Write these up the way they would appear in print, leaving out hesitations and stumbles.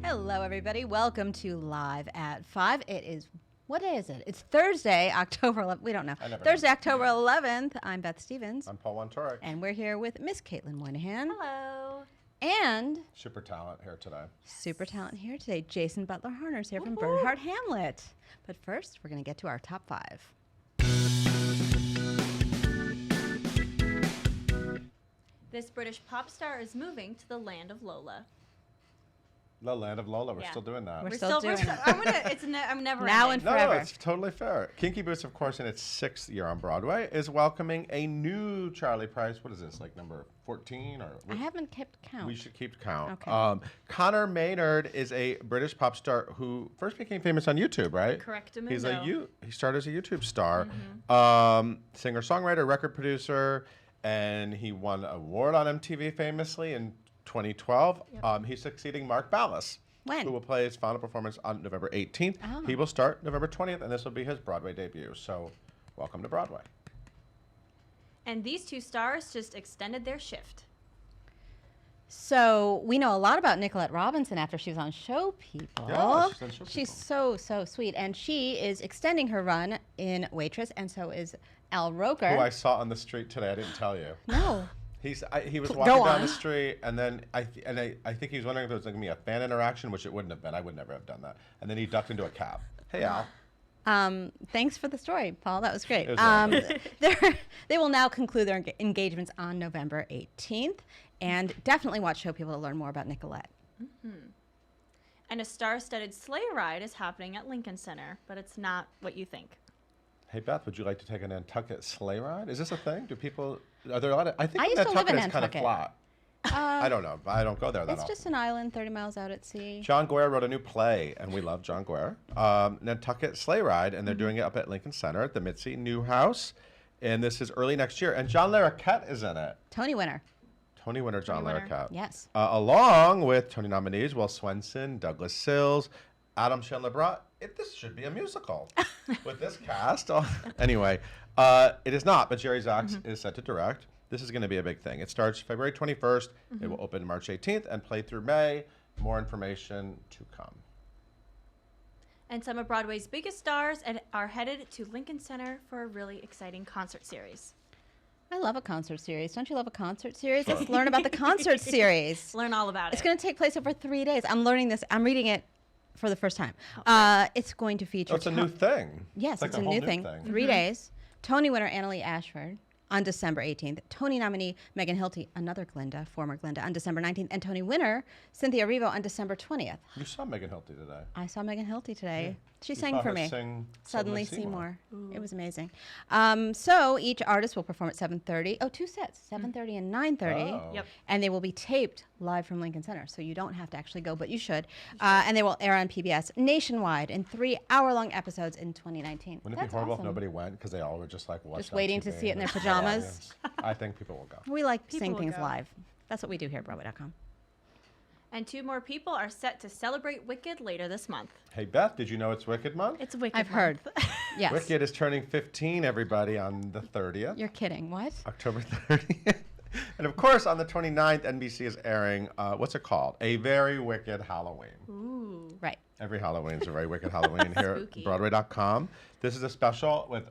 Hello, everybody. Welcome to Live at 5. It is, what day is it? It's Thursday, October 11th. We don't know. Thursday, October 11th. I'm Beth Stevens. I'm Paul Wontorek. And we're here with Miss Caitlin Moynihan. Hello. And Super talent here today. super talent here today. Jason Butler Harner's here from Bernhardt, Hamlet. But first, we're going to get to our top 5. This British pop star is moving to the land of Lola. The land of Lola. We're Yeah. still doing that. We're still doing it. I'm never Now ending. and No, forever. it's totally fair. Kinky Boots, of course, in its 6th year on Broadway, is welcoming a new Charlie Price. What is this, like number 14? Or I haven't kept count. We should keep count. Okay. Connor Maynard is a British pop star who first became famous on YouTube, right? Correctamundo. He started as a YouTube star, singer, songwriter, record producer, and he won an award on MTV famously in 2012. Yep. He's succeeding Mark Ballas, When? who will play his final performance on November 18th. Oh. He will start November 20th, and this will be his Broadway debut. So, welcome to Broadway. And these two stars just extended their shift. So we know a lot about Nicolette Robinson after she was on Show People. Yeah, she's on Show She's People. so sweet. And she is extending her run in Waitress, and so is Al Roker. Who I saw on the street today. I didn't tell you. No. He was Go walking down on. the street, and then I think he was wondering if there was going to be a fan interaction, which it wouldn't have been. I would never have done that. And then he ducked into a cab. Hey, Al. Thanks for the story, Paul. That was great. It was They will now conclude their engagements on November 18th, and definitely watch Show People to learn more about Nicolette. And a star-studded sleigh ride is happening at Lincoln Center, but it's not what you think. Hey, Beth, would you like to take a Nantucket sleigh ride? Is this a thing? Do people? Are there a lot of? I think I used to live Nantucket in is kind of Nantucket. flat. I don't know. I don't go there that It's often. just an island 30 miles out at sea. John Guare wrote a new play, and we love John Guare. Nantucket Sleigh Ride, and they're doing it up at Lincoln Center at the Mitzi Newhouse. And this is early next year. And John Larroquette is in it. Tony winner. Tony winner John Tony winner. Larroquette. Yes. Along with Tony nominees Will Swenson, Douglas Sills, Adam Chandler. This should be a musical with this cast. Anyway, it is not, but Jerry Zaks is set to direct. This is going to be a big thing. It starts February 21st. It will open March 18th and play through May. More information to come. And some of Broadway's biggest stars are headed to Lincoln Center for a really exciting concert series. I love a concert series. Don't you love a concert series? Let's learn about the concert series. Learn all about It's it. going to take place over 3 days. I'm learning this. I'm reading it for the first time. It's going to feature... Oh, it's a new thing. Yes, like it's a whole new thing. 3 days. Tony winner Annalee Ashford on December 18th. Tony nominee Megan Hilty, another Glinda, former Glinda, on December 19th. And Tony winner Cynthia Erivo on December 20th. You saw Megan Hilty today. I saw Megan Hilty today. She You sang saw for her me. sing Suddenly Seymour. It was amazing. So each artist will perform at 7:30. Oh, 2 sets, 7:30 and 9:30. Oh. Yep. And they will be taped live from Lincoln Center, so you don't have to actually go, but you should. And they will air on PBS nationwide in 3-hour-long episodes in 2019. Wouldn't it That's be horrible awesome. if nobody went because they all were just like Just waiting to see it in their pajamas? I think people will go. We like People seeing will things go. live. That's what we do here at Broadway.com. And 2 more people are set to celebrate Wicked later this month. Hey, Beth, did you know it's Wicked Month? It's Wicked I've heard. Yes. Wicked is turning 15, everybody, on the 30th. You're kidding. What? October 30th. And of course, on the 29th, NBC is airing, what's it called? A Very Wicked Halloween. Ooh. Right. Every Halloween is a very wicked Halloween here Spooky. at Broadway.com. This is a special with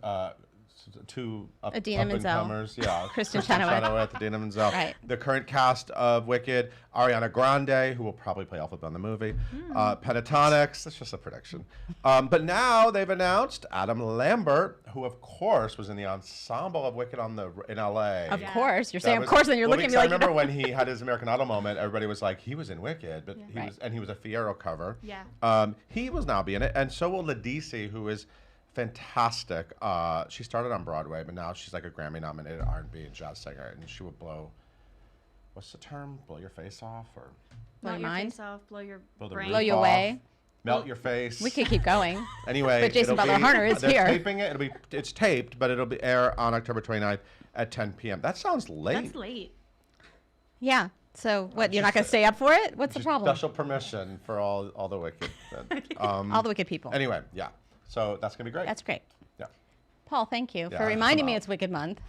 2 Idina Menzel. up-and-comers. Yeah, Kristen Chenoweth. Idina Menzel. Right. The current cast of Wicked, Ariana Grande, who will probably play Elphaba in the movie, Pentatonics. That's just a prediction. But now they've announced Adam Lambert, who of course was in the ensemble of Wicked in LA. Of Yeah. course. You're That saying, was- of course, and you're well, looking at me because like... I remember when he had his American Idol moment, everybody was like, he was in Wicked, but Yeah. he was a Fierro cover. Yeah. He will now be in it, and so will Ladisi, who is fantastic. She started on Broadway, but now she's like a Grammy-nominated R&B and jazz singer, and she will blow. What's the term? Blow your face off, or Blow Blow your your mind? face off, blow your blow the brain. Blow roof you off, away. melt your face. We could keep going. Anyway, But Jason it'll Butler Harner is they're here. taping it. It's taped, but it'll be air on October 29th at 10 p.m. That sounds late. That's late. Yeah. So what? You're just not going to stay up for it? What's the Just problem? Special permission for all the wicked. All the wicked people. Anyway, yeah. So that's gonna be great. That's great. Yeah. Paul, thank you Yeah, for reminding I'm me out. it's Wicked Month.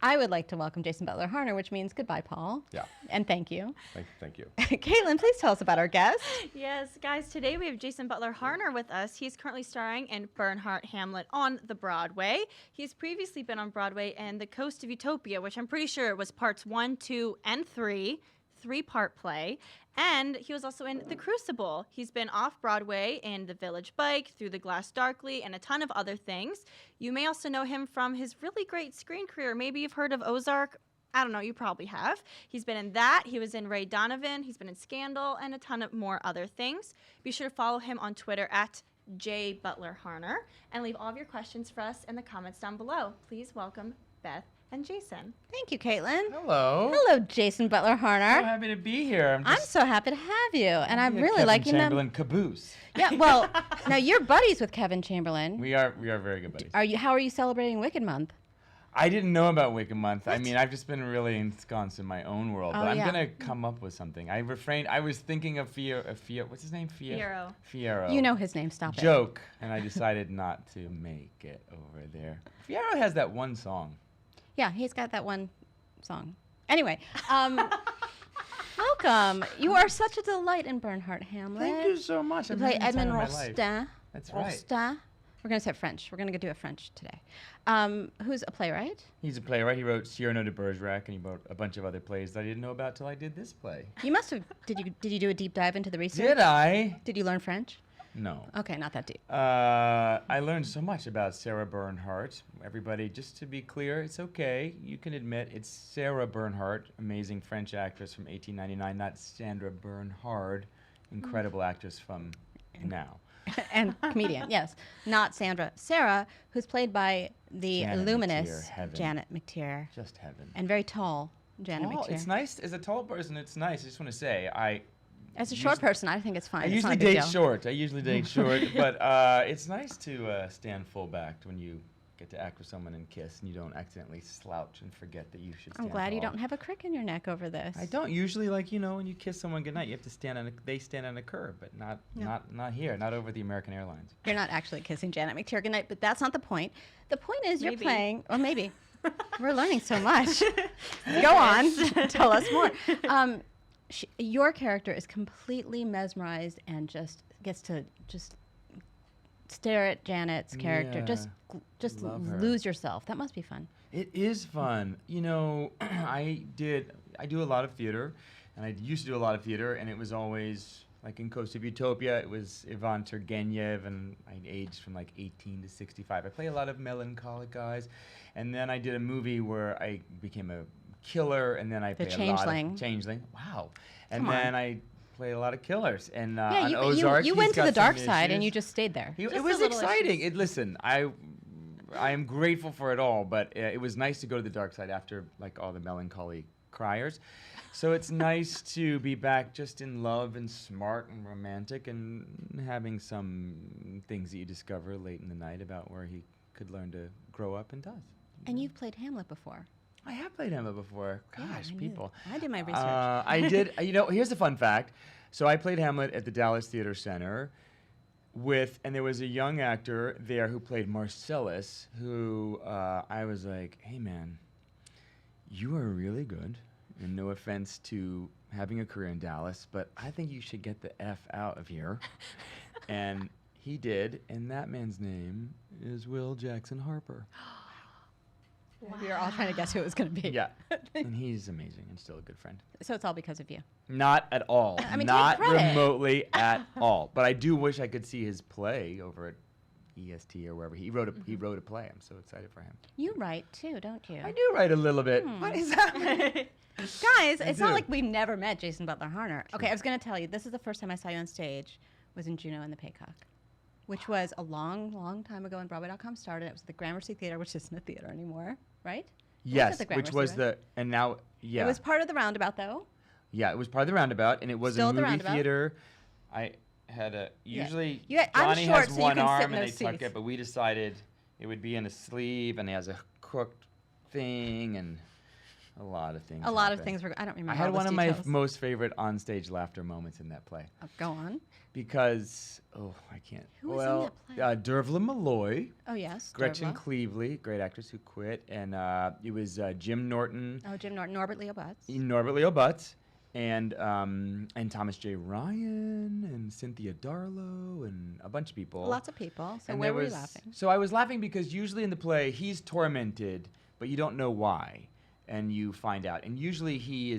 I would like to welcome Jason Butler Harner, which means goodbye, Paul. Yeah. And thank you. Thank you. Caitlin, please tell us about our guest. Yes, guys, today we have Jason Butler Harner with us. He's currently starring in Bernhardt, Hamlet on the Broadway. He's previously been on Broadway in The Coast of Utopia, which I'm pretty sure was parts 1, 2, and 3. Three-part play, and he was also in The Crucible. He's been off Broadway in The Village Bike, Through the Glass Darkly, and a ton of other things. You may also know him from his really great screen career. Maybe you've heard of Ozark. I don't know, you probably have. He's been in that. He was in Ray Donovan. He's been in Scandal and a ton of more other things. Be sure to follow him on Twitter at @JButlerHarner and leave all of your questions for us in the comments down below. Please welcome Beth and Jason. Thank you, Caitlin. Hello. Hello, Jason Butler So Harner. happy to be here. I'm so happy to have you, and I'm a really Kevin liking them. Chamberlain caboose. Yeah, well, now you're buddies with Kevin Chamberlain. We are very good buddies. How are you celebrating Wicked Month? I didn't know about Wicked Month. I mean, I've just been really ensconced in my own world. Oh, But I'm yeah. gonna come up with something. I refrained. I was thinking of what's his name? Fiero. Fiero. You know his name. Stop it. Joke, and I decided not to make it over there. Fiero has that one song. Yeah, he's got that one song. Anyway, welcome. You are such a delight in Bernhardt, Hamlet. Thank you so much. You I'm play having the time Edmond of my life. Rostand. That's right. Rostand. We're going to say French. We're going to do a French today. Who's a playwright? He's a playwright. He wrote Cyrano de Bergerac, and he wrote a bunch of other plays that I didn't know about till I did this play. You must have. Did you do a deep dive into the research? Did I? Did you learn French? No. Okay, not that deep. I learned so much about Sarah Bernhardt. Everybody, just to be clear, it's okay. You can admit it's Sarah Bernhardt, amazing French actress from 1899, not Sandra Bernhard, incredible actress from now. And comedian, yes. Not Sandra. Sarah, who's played by the Janet luminous McTeer, heaven. Janet McTeer. Just heaven. And very tall Janet Tall, McTeer. it's nice. As a tall person, it's nice. I just want to say, As a short person, I think it's fine. I It's usually not a big date deal. short. I usually date short, but it's nice to stand full backed when you get to act with someone and kiss, and you don't accidentally slouch and forget that you should stand I'm glad you tall. don't have a crick in your neck over this. I don't usually, like, when you kiss someone goodnight, you have to stand on they stand on a curb, but not here, not over the American Airlines. You're not actually kissing Janet McTeer goodnight, but that's not the point. The point is you're Maybe. playing, or maybe. We're learning so much. Go on. Tell us more. Your character is completely mesmerized and just gets to just stare at Janet's character. Yeah. Just Love her. lose yourself. That must be fun. It is fun. I do a lot of theater, and I used to do a lot of theater, and it was always, like in Coast of Utopia, it was Ivan Turgenev, and I aged from like 18 to 65. I play a lot of melancholic guys, and then I did a movie where I became a killer, and then I The played a lot Changeling. of Changeling. Wow. And Come on. then I played a lot of killers, and Yeah, on you Ozark, you he's went to got the dark some side and issues. you just stayed there. It Just was a little exciting. issues. Listen, I am grateful for it all, but it was nice to go to the dark side after like all the melancholy criers. So it's nice to be back just in love and smart and romantic and having some things that you discover late in the night about where he could learn to grow up and does. And you've played Hamlet before. I have played Hamlet before. Yeah, Gosh, I knew people. that. I did my research. I did. Here's a fun fact. So I played Hamlet at the Dallas Theater Center and there was a young actor there who played Marcellus, who I was like, hey man, you are really good, and no offense to having a career in Dallas, but I think you should get the F out of here. And he did, and that man's name is Will Jackson Harper. We were all trying to guess who it was going to be. Yeah, and he's amazing and still a good friend. So it's all because of you. Not at all. I mean, take not credit. remotely at all. But I do wish I could see his play over at EST or wherever. He wrote a play. I'm so excited for him. You write too, don't you? I do write a little bit. What is that? Guys, it's not do. like we've never met Jason Butler Harner. Okay, I was going to tell you, this is the first time I saw you on stage was in Juno and the Paycock, which was a long, long time ago when Broadway.com started. It was the Gramercy Theater, which isn't a theater anymore, right? Yes, the which Gramercy, was right? and now, yeah. It was part of the Roundabout, though. Yeah, it was part of the Roundabout, and it was Still a at the movie Roundabout? theater. I had usually, I'm Johnny short, has so you one can sit arm in and those they tuck seats. it, but we decided it would be in a sleeve, and he has a crooked thing, and A lot of things. A lot of happened. things were. I don't remember. I had all one those of my details. most favorite onstage laughter moments in that play Go on. because I can't. Who was in that play? Dervla Malloy, Oh yes. Gretchen Dervla. Cleveley, great actress who quit, and it was Jim Norton, Oh, Jim Norton, Norbert Leo Butz. Norbert Leo Butz, and Thomas J. Ryan and Cynthia Darlow and a bunch of people. Lots of people. So And where there were you was- laughing? So I was laughing because usually in the play he's tormented, but you don't know why, and you find out. And usually he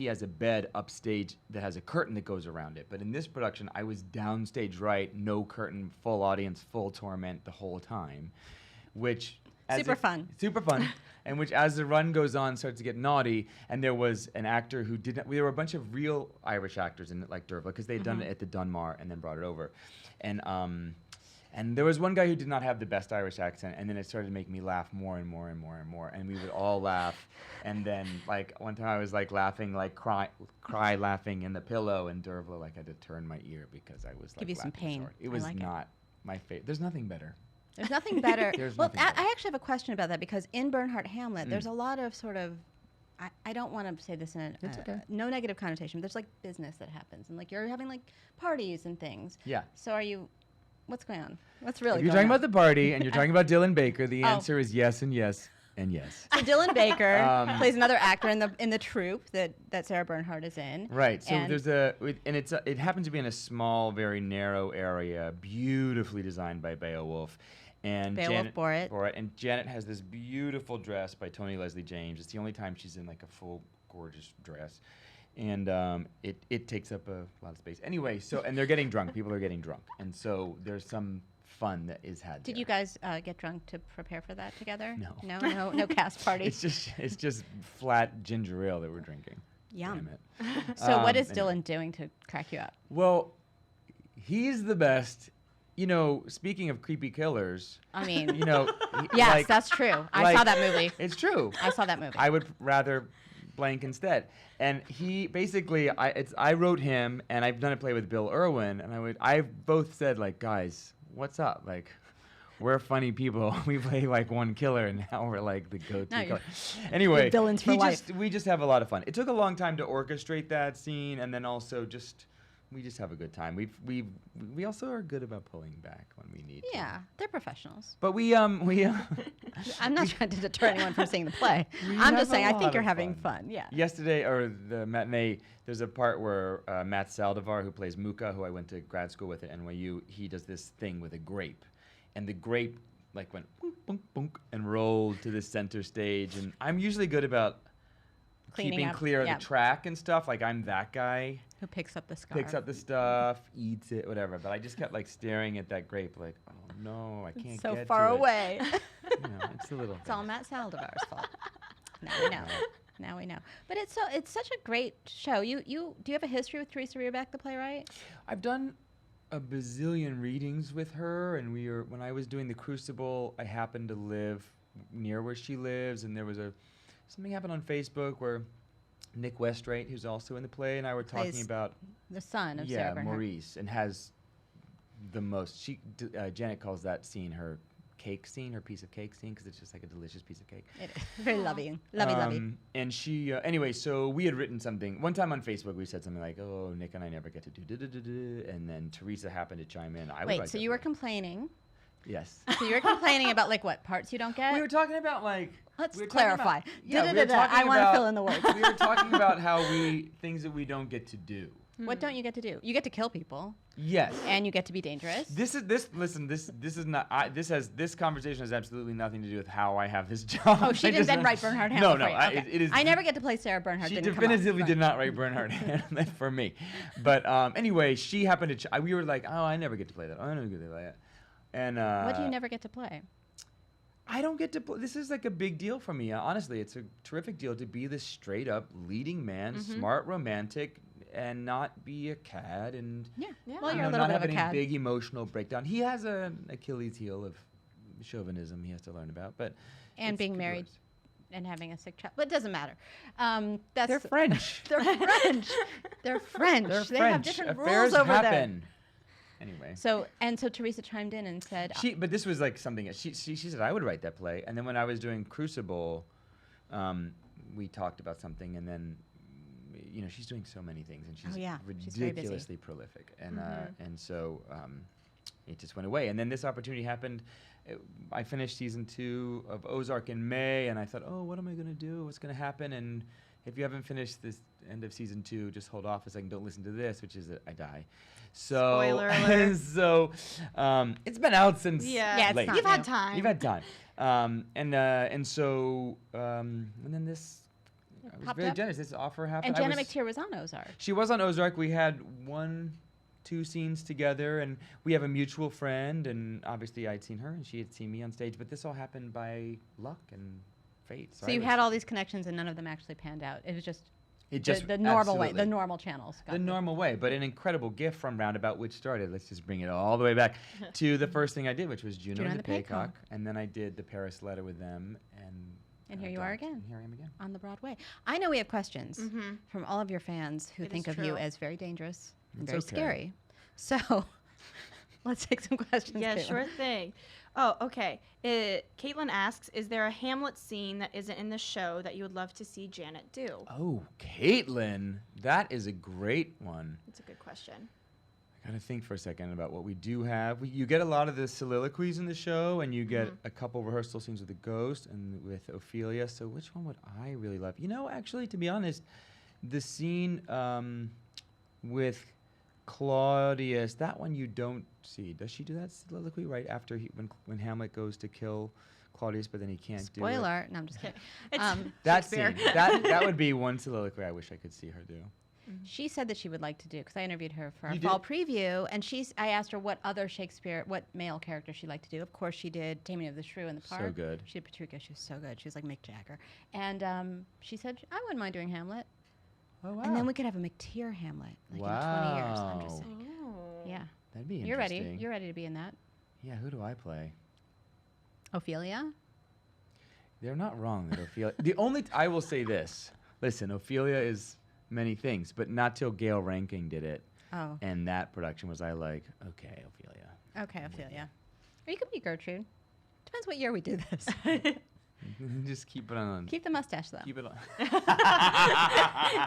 has a bed upstage that has a curtain that goes around it. But in this production, I was downstage right, no curtain, full audience, full torment the whole time, which Super fun. Super fun. And which, as the run goes on, starts to get naughty. And there was an actor who didn't. There were a bunch of real Irish actors in it, like Dervla, because they had done it at the Dunmar and then brought it over. And there was one guy who did not have the best Irish accent, and then it started to make me laugh more and more and more and more. And we would all laugh. And then, like, one time I was, like, laughing, like, cry laughing in the pillow, and Dervla, like, had to turn my ear because I was, like, Give you some laughing pain. so hard. It I was like it. not my favorite. There's nothing better. There's nothing better. There's well, nothing better. I actually have a question about that because in Bernhardt Hamlet, there's a lot of sort of. I don't want to say this in It's okay. no negative connotation, but there's like business that happens and like you're having like parties and things. Yeah. So are you? What's going on? What's really? If you're going talking on? about the party and you're talking about Dylan Baker, the Oh. answer is yes and yes and yes. So Dylan Baker Um, plays another actor in the troupe that Sarah Bernhardt is in. Right. So And- there's it happens to be in a small, very narrow area, beautifully designed by Beowulf. And Beowulf Janet Borit. And Janet has this beautiful dress by Tony Leslie James. It's the only time she's in like a full, gorgeous dress. And it takes up a lot of space. Anyway, and they're getting drunk. People are getting drunk. And so there's some fun that is had Did there. you guys get drunk to prepare for that together? No. No cast party. It's just flat ginger ale that we're drinking. Yum. Damn it. So what is anyway. Dylan doing to crack you up? Well, he's the best. You know, speaking of creepy killers, I mean, you know, yes, like, that's true. I like- saw that movie. it's true. I saw that movie. I would rather blank instead. And he basically, I wrote him, and I've done a play with Bill Irwin, and I've both said like, guys, what's up? Like, we're funny people. We play like one killer, and now we're like the go-to No, killer. Anyway, villains for life. we just have a lot of fun. It took a long time to orchestrate that scene, and then also we just have a good time. We also are good about pulling back when we need to. Yeah, they're professionals. But we I'm not trying to deter anyone from seeing the play. I'm have just saying a I lot think you're of having fun. fun. Yeah. Yesterday, or the matinee, there's a part where Matt Saldivar, who plays Muka, who I went to grad school with at NYU, he does this thing with a grape. And the grape like went bunk, bunk, bunk, and rolled to the center stage. And I'm usually good about Cleaning keeping up, clear yeah. of the track and stuff. Like I'm that guy. Who picks up the scarf? Picks up the stuff, eats it, whatever. But I just kept like staring at that grape like, oh no, I can't so get far to it. away. You know, it's a little It's all Matt Saldivar's fault. Now we know. Now we know. But it's such a great show. Do you have a history with Theresa Rebeck, the playwright? I've done a bazillion readings with her, and when I was doing The Crucible, I happened to live near where she lives, and there was something happened on Facebook where Nick Westrate, who's also in the play, and I were talking Plays about The son of Sarah Bernhardt. Maurice, and has the most. Janet calls that scene her cake scene, her piece of cake scene, because it's just like a delicious piece of cake. It is very loving. Lovey. And she, anyway, so we had written something. One time on Facebook, we said something like, oh, Nick and I never get to do da-da-da-da. And then Theresa happened to chime in. I would Wait, write so that you were play. complaining. Yes. So you were complaining about like what parts you don't get? We were talking about like. Let's we were talking clarify. about- yeah, we were Da-da-da-da. talking I want to about- fill in the words. We were talking about how things that we don't get to do. What don't you get to do? You get to kill people, Yes. and you get to be dangerous. This is not. This conversation has absolutely nothing to do with how I have this job. Oh, she I didn't just- then write Bernhardt Hamlet. No, for you. Okay. it is. I never get to play Sarah Bernhardt. She didn't come up, definitively but- did not write Bernhardt Hamlet for me. But anyway, she happened to. We were like, oh, I never get to play that. Oh, I never get to play that. And What do you never get to play? I don't get to play. This is like a big deal for me. Honestly, it's a terrific deal to be this straight up leading man, smart, romantic, and not be a cad and Yeah. Yeah. Well, you you're know, a little not bit of have a any cad. big emotional breakdown. He has an Achilles heel of chauvinism he has to learn about, but And it's being good married words. and having a sick child. But it doesn't matter. That's They're French. They're French. They're French. They're They French. have different Affairs rules over happen. Anyway. there. So Theresa chimed in and said, But this was like something she said I would write that play, and then when I was doing Crucible, we talked about something, and then, you know, she's doing so many things, and she's Oh, yeah. She's very busy. ridiculously prolific, and so it just went away. And then this opportunity happened. I finished season 2 of Ozark in May, and I thought, oh, what am I going to do? What's going to happen? And if you haven't finished this end of season 2, just hold off a second. Don't listen to this, which is that I die. So, Spoiler alert. so it's been out since Yeah, late. you've had time. You've had time. And so and then this, I was popped very up. generous. This offer happened. And I Janet was- McTeer was on Ozark. She was on Ozark. We had 1-2 scenes together, and we have a mutual friend, and obviously I'd seen her, and she had seen me on stage, but this all happened by luck and fate. So you had all these connections, and none of them actually panned out. It was just it just the normal way, absolutely. the normal channels. got The them. normal way, but an incredible gift from Roundabout, which started, let's just bring it all the way back to the first thing I did, which was Juno and the Paycock. And then I did the Paris Letter with them. And here you are again. And here I am again. On the Broadway. I know we have questions from all of your fans who It think is of you true. as very dangerous and It's very okay. scary. So let's take some questions. Yeah, Caitlin. sure thing. Oh, okay. Caitlin asks, is there a Hamlet scene that isn't in the show that you would love to see Janet do? Oh, Caitlin, that is a great one. That's a good question. I gotta think for a second about what we do have. You get a lot of the soliloquies in the show, and you get a couple rehearsal scenes with the ghost and with Ophelia. So which one would I really love? You know, actually, to be honest, the scene with Claudius, that one you don't see. Does she do that soliloquy right after when Hamlet goes to kill Claudius, but then he can't do it? Spoiler. No, I'm just kidding. It's That Shakespeare. scene, that would be one soliloquy I wish I could see her do. She said that she would like to do, because I interviewed her for our You fall did? preview, and I asked her what other Shakespeare, what male character she'd like to do. Of course, she did Taming of the Shrew in the So Park. good. She did Petruchia. She was so good. She was like Mick Jagger. And she said, I wouldn't mind doing Hamlet. Oh wow. And then we could have a McTeer Hamlet, like in 20 years. I'm just Wow. saying. Oh. Yeah. That'd be You're interesting. ready. You're ready to be in that. Yeah, who do I play? Ophelia? They're not wrong that Ophelia. The only I will say this. Listen, Ophelia is many things, but not till Gail Rankin did it, Oh. and that production was I like, okay, Ophelia. Okay, Ophelia. Or you could be Gertrude. Depends what year we do this. Just keep it on. Keep the mustache, though. Keep it on.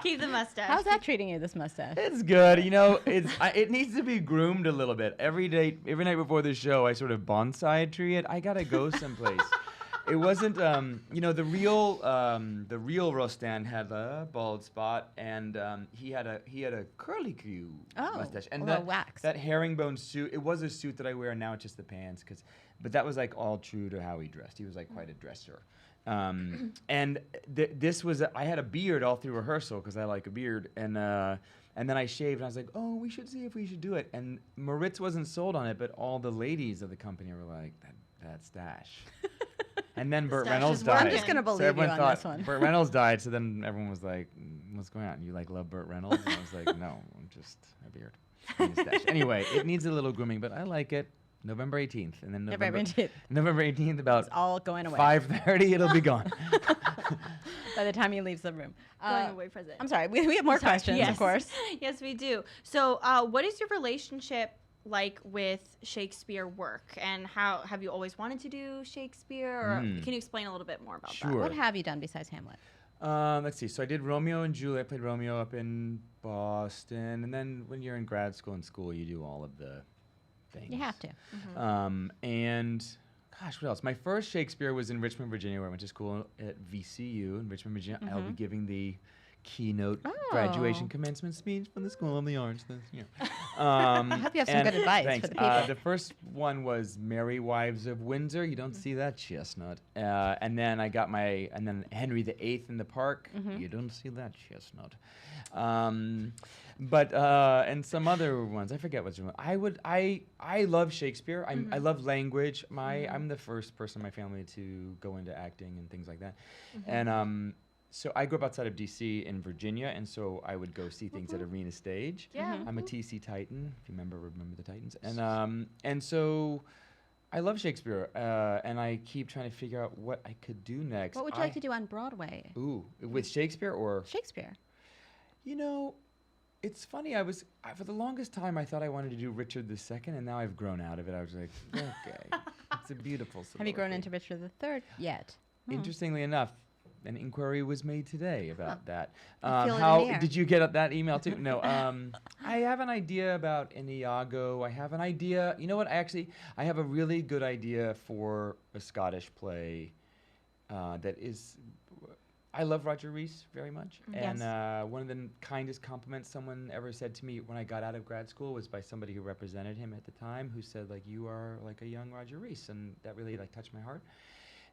Keep the mustache. How's that treating you, this mustache? It's good. You know, it needs to be groomed a little bit. Every night before the show, I sort of bonsai tree it. I gotta go someplace. It wasn't, you know, the real Rostand had a bald spot, and he had a curly-Q mustache, and a little wax. that herringbone suit. It was a suit that I wear, and now it's just the pants, but that was like all true to how he dressed. He was like quite a dresser, and this was I had a beard all through rehearsal because I like a beard, and then I shaved, and I was like, oh, we should see if we should do it, and Moritz wasn't sold on it, but all the ladies of the company were like, that stash. And then Burt Stash Reynolds is died. working. I'm just going to So believe you everyone on thought this one. Burt Reynolds died, so then everyone was like, what's going on? You like love Burt Reynolds? And I was like, no, I'm just a beard. And a stash. Anyway, it needs a little grooming, but I like it. November 18th. And then November 18th. November 18th, about It's all going away 5:30, it'll be gone. by the time he leaves the room. Going away present. I'm sorry. We have more Sorry. questions, Yes. of course. Yes, we do. So, what is your relationship like with Shakespeare work, and how have you always wanted to do Shakespeare, or can you explain a little bit more about Sure. What have you done besides Hamlet? Let's see. So I did Romeo and Juliet. I played Romeo up in Boston. And then when you're in grad school and school, you do all of the things. You have to. And gosh, what else? My first Shakespeare was in Richmond, Virginia, where I went to school at VCU in Richmond, Virginia. I'll be giving the keynote graduation Oh. commencement speech from the School of the Arts. I hope you have some good advice thanks. for the people. The first one was Merry Wives of Windsor. You don't see that chestnut. And then I got and then Henry VIII in the Park. You don't see that chestnut. And some other ones. I forget what's one. I love Shakespeare. I love language. I'm the first person in my family to go into acting and things like that. And so I grew up outside of D.C. in Virginia, and so I would go see things at Arena Stage. Yeah. I'm a TC Titan, if you remember the Titans. And so I love Shakespeare, and I keep trying to figure out what I could do next. What would you like to do on Broadway? Ooh, with Shakespeare or? Shakespeare. You know, it's funny. For the longest time, I thought I wanted to do Richard II, and now I've grown out of it. I was like, okay, it's a beautiful Have you grown soliloquy. into Richard III yet? Interestingly enough, an inquiry was made today about that. I feel it in How the air. did you get that email too? No, I have an idea about an Iago. I have an idea. You know what? I have a really good idea for a Scottish play that is. I love Roger Rees very much, and one of the kindest compliments someone ever said to me when I got out of grad school was by somebody who represented him at the time, who said, like, you are like a young Roger Rees, and that really like touched my heart.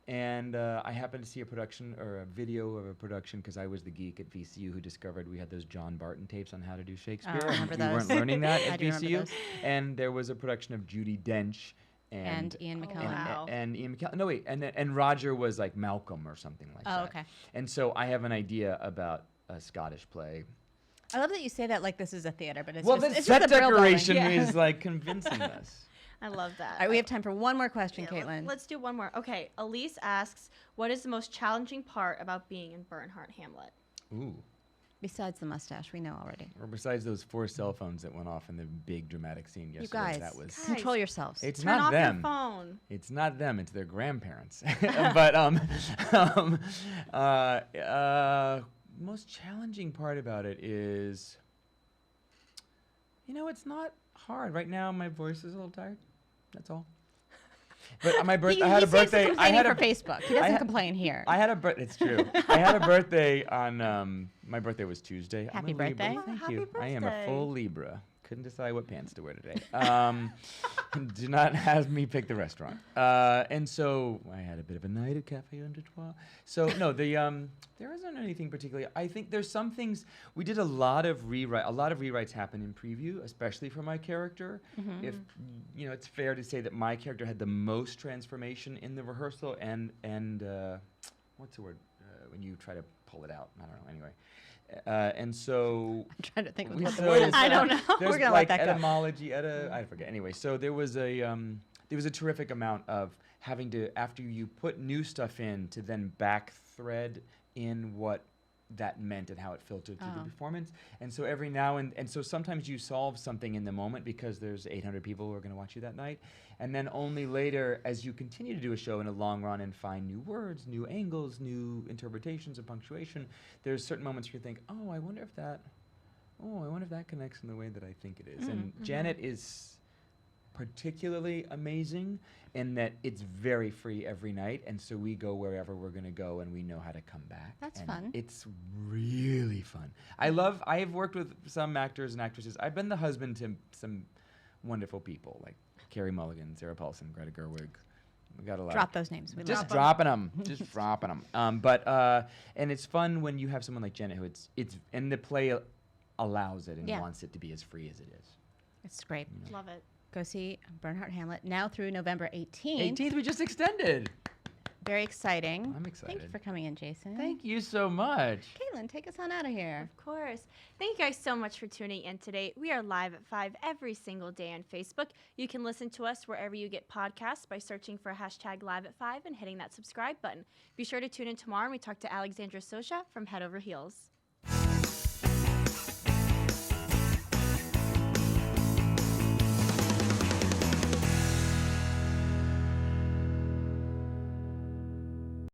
And I happened to see a production or a video of a production because I was the geek at VCU who discovered we had those John Barton tapes on how to do Shakespeare. I remember and we those. weren't learning that I at do remember VCU. those. And there was a production of Judi Dench. And Ian McKellen. wow. And Ian McKellen. No, wait. And Roger was like Malcolm or something like that. Oh, okay. And so I have an idea about a Scottish play. I love that you say that like this is a theater, but it's Well, just, the it's set just a brill building. decoration Yeah. is like convincing us. I love that. All right, we have time for one more question, Yeah, Caitlin. let's do one more. Okay, Elise asks, what is the most challenging part about being in Bernhardt Hamlet? Ooh. Besides the mustache, we know already. Or besides those 4 cell phones that went off in the big dramatic scene yesterday. You guys, That was. control yourselves. It's Turn not off them. your phone. It's not them. It's their grandparents. But most challenging part about it is, it's not hard. Right now, my voice is a little tired. That's all. But my birthday. I had a birthday. He's complaining for Facebook. He doesn't complain here. I had a birthday. It's true. I had a birthday on. My birthday was Tuesday. I'm Happy a Libra. birthday. Thank Happy you. I am a birthday. full Libra. Couldn't decide what pants to wear today. Do not have me pick the restaurant. And so I had a bit of a night at Café Un Deux Trois. So no, there isn't anything particularly. I think there's some things. We did a lot of rewrite. A lot of rewrites happen in preview, especially for my character. If it's fair to say that my character had the most transformation in the rehearsal and what's the word when you try to pull it out? I don't know. Anyway. And so I'm trying to think of we- what the so word is. I don't know. There's We're gonna like let that go. etymology, I forget. Anyway, so there was a terrific amount of having to, after you put new stuff in, to then back thread in what that meant and how it filtered through the performance. And so every now and so sometimes you solve something in the moment because there's 800 people who are going to watch you that night. And then only later, as you continue to do a show in a long run and find new words, new angles, new interpretations of punctuation, there's certain moments where you think, I wonder if that connects in the way that I think it is. And Janet is particularly amazing in that it's very free every night, and so we go wherever we're going to go, and we know how to come back. That's and fun. It's really fun. I have worked with some actors and actresses. I've been the husband to some wonderful people like Carey Mulligan, Sarah Paulson, Greta Gerwig. We got a lot. Drop those names. We Just love them. dropping them, just dropping them. But and it's fun when you have someone like Janet who it's and the play allows it and Yeah. wants it to be as free as it is. It's great. Love it. Go see Bernhardt Hamlet now through November 18th. 18th, we just extended. Very exciting. I'm Thank you excited. for coming in, Jason. Thank you so much. Caitlin, take us on out of here. Of course. Thank you guys so much for tuning in today. We are live at 5 every single day on Facebook. You can listen to us wherever you get podcasts by searching for #live at 5 and hitting that subscribe button. Be sure to tune in tomorrow and we talk to Alexandra Sosha from Head Over Heels.